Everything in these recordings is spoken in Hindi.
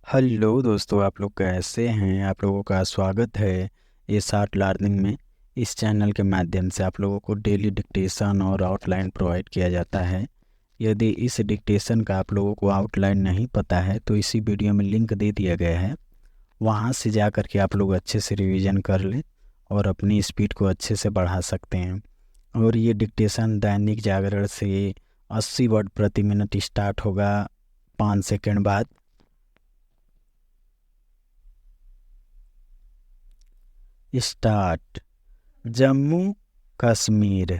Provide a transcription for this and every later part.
हेलो दोस्तों, आप लोग कैसे हैं। आप लोगों का स्वागत है ये शार्ट लर्निंग में। इस चैनल के माध्यम से आप लोगों को डेली डिक्टेशन और आउटलाइन प्रोवाइड किया जाता है। यदि इस डिक्टेशन का आप लोगों को आउटलाइन नहीं पता है तो इसी वीडियो में लिंक दे दिया गया है, वहाँ से जा कर के आप लोग अच्छे से रिवीजन कर लें और अपनी स्पीड को अच्छे से बढ़ा सकते हैं। और ये डिक्टेशन दैनिक जागरण से 80 वर्ड प्रति मिनट स्टार्ट होगा 5 सेकंड बाद। स्टार्ट। जम्मू कश्मीर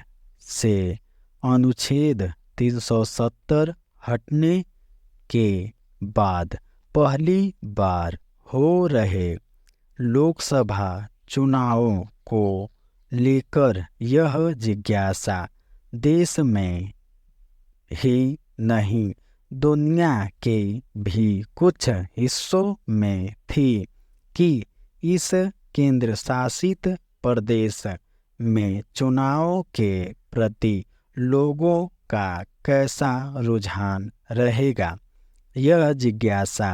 से अनुच्छेद 370 हटने के बाद पहली बार हो रहे लोकसभा चुनावों को लेकर यह जिज्ञासा देश में ही नहीं दुनिया के भी कुछ हिस्सों में थी कि इस केंद्र शासित प्रदेश में चुनाव के प्रति लोगों का कैसा रुझान रहेगा। यह जिज्ञासा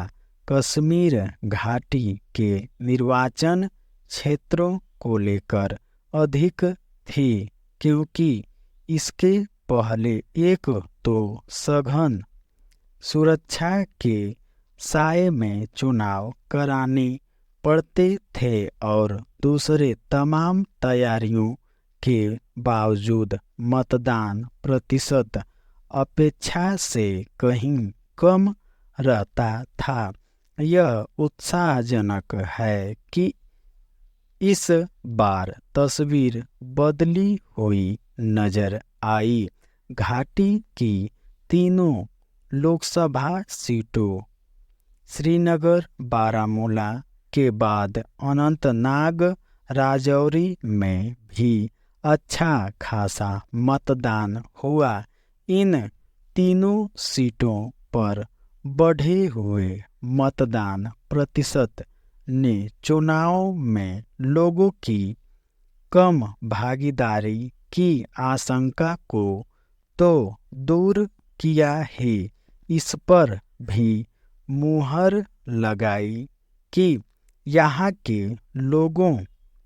कश्मीर घाटी के निर्वाचन क्षेत्रों को लेकर अधिक थी, क्योंकि इसके पहले एक तो सघन सुरक्षा के साए में चुनाव कराने पड़ते थे और दूसरे तमाम तैयारियों के बावजूद मतदान प्रतिशत अपेक्षा से कहीं कम रहता था। यह उत्साहजनक है कि इस बार तस्वीर बदली हुई नजर आई। घाटी की तीनों लोकसभा सीटों श्रीनगर, बारामूला के बाद अनंतनाग, राजौरी में भी अच्छा खासा मतदान हुआ। इन तीनों सीटों पर बढ़े हुए मतदान प्रतिशत ने चुनाव में लोगों की कम भागीदारी की आशंका को तो दूर किया ही, इस पर भी मुहर लगाई कि यहाँ के लोगों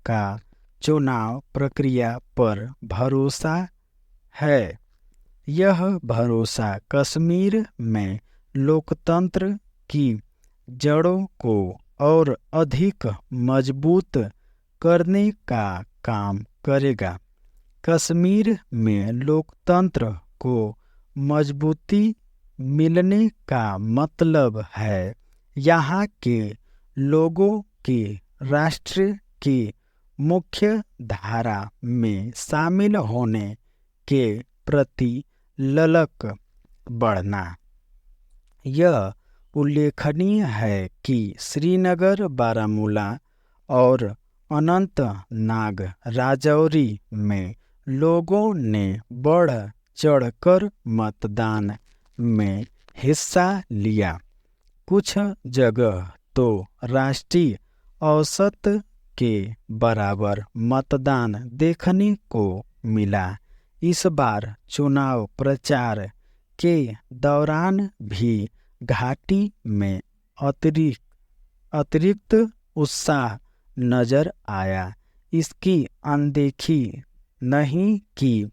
का चुनाव प्रक्रिया पर भरोसा है। यह भरोसा कश्मीर में लोकतंत्र की जड़ों को और अधिक मजबूत करने का काम करेगा। कश्मीर में लोकतंत्र को मजबूती मिलने का मतलब है यहाँ के लोगों के राष्ट्र की मुख्य धारा में शामिल होने के प्रति ललक बढ़ना। यह उल्लेखनीय है कि श्रीनगर, बारामूला और अनंतनाग, राजौरी में लोगों ने बढ़ चढ़कर मतदान में हिस्सा लिया। कुछ जगह तो राष्ट्रीय औसत के बराबर मतदान देखने को मिला। इस बार चुनाव प्रचार के दौरान भी घाटी में अतिरिक्त उत्साह नजर आया। इसकी अनदेखी नहीं की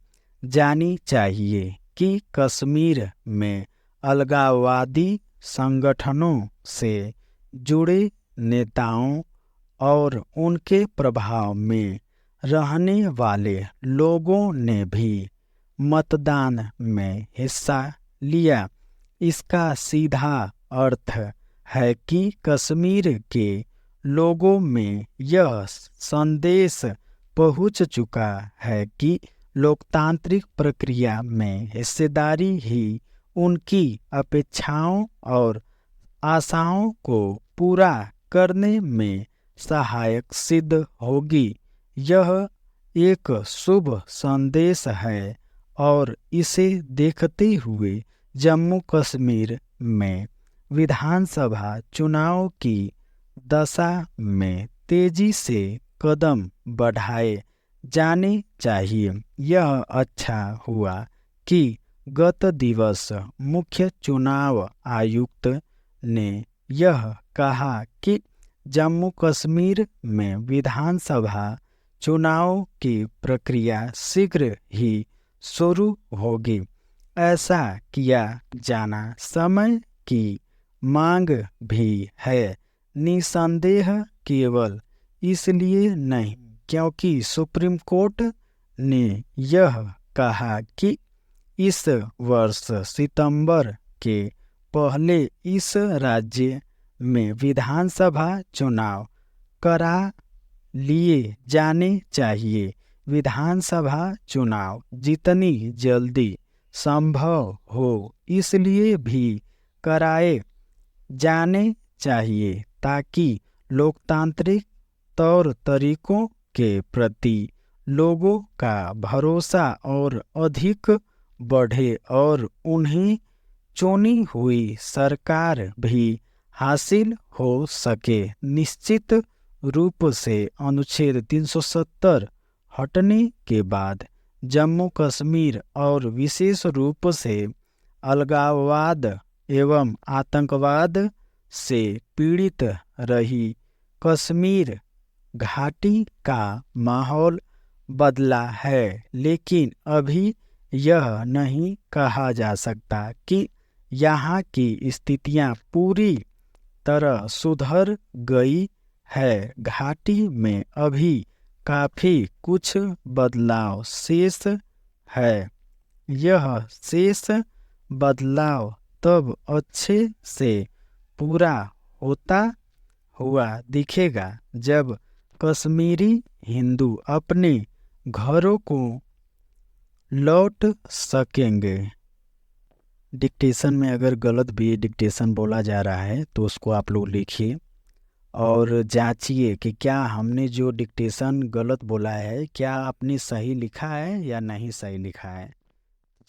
जानी चाहिए कि कश्मीर में अलगाववादी संगठनों से जुड़े नेताओं और उनके प्रभाव में रहने वाले लोगों ने भी मतदान में हिस्सा लिया। इसका सीधा अर्थ है कि कश्मीर के लोगों में यह संदेश पहुंच चुका है कि लोकतांत्रिक प्रक्रिया में हिस्सेदारी ही उनकी अपेक्षाओं और आशाओं को पूरा करने में सहायक सिद्ध होगी। यह एक शुभ संदेश है और इसे देखते हुए जम्मू कश्मीर में विधानसभा चुनाव की दशा में तेजी से कदम बढ़ाए जाने चाहिए। यह अच्छा हुआ कि गत दिवस मुख्य चुनाव आयुक्त ने यह कहा कि जम्मू कश्मीर में विधानसभा चुनाव की प्रक्रिया शीघ्र ही शुरू होगी। ऐसा किया जाना समय की मांग भी है, निसंदेह केवल इसलिए नहीं क्योंकि सुप्रीम कोर्ट ने यह कहा कि इस वर्ष सितंबर के पहले इस राज्य में विधानसभा चुनाव करा लिए जाने चाहिए। विधानसभा चुनाव जितनी जल्दी संभव हो इसलिए भी कराए जाने चाहिए ताकि लोकतांत्रिक तौर तरीकों के प्रति लोगों का भरोसा और अधिक बढ़े और उन्हें चुनी हुई सरकार भी हासिल हो सके। निश्चित रूप से अनुच्छेद 370 हटने के बाद जम्मू कश्मीर और विशेष रूप से अलगाववाद एवं आतंकवाद से पीड़ित रही कश्मीर घाटी का माहौल बदला है, लेकिन अभी यह नहीं कहा जा सकता कि यहाँ की स्थितियाँ पूरी तरह सुधर गई है। घाटी में अभी काफ़ी कुछ बदलाव शेष है। यह शेष बदलाव तब अच्छे से पूरा होता हुआ दिखेगा जब कश्मीरी हिंदू अपने घरों को लौट सकेंगे। डिक्टेशन में अगर गलत भी डिक्टेशन बोला जा रहा है तो उसको आप लोग लिखिए और जांचिए कि क्या हमने जो डिक्टेशन गलत बोला है क्या आपने सही लिखा है या नहीं सही लिखा है।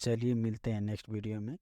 चलिए मिलते हैं नेक्स्ट वीडियो में।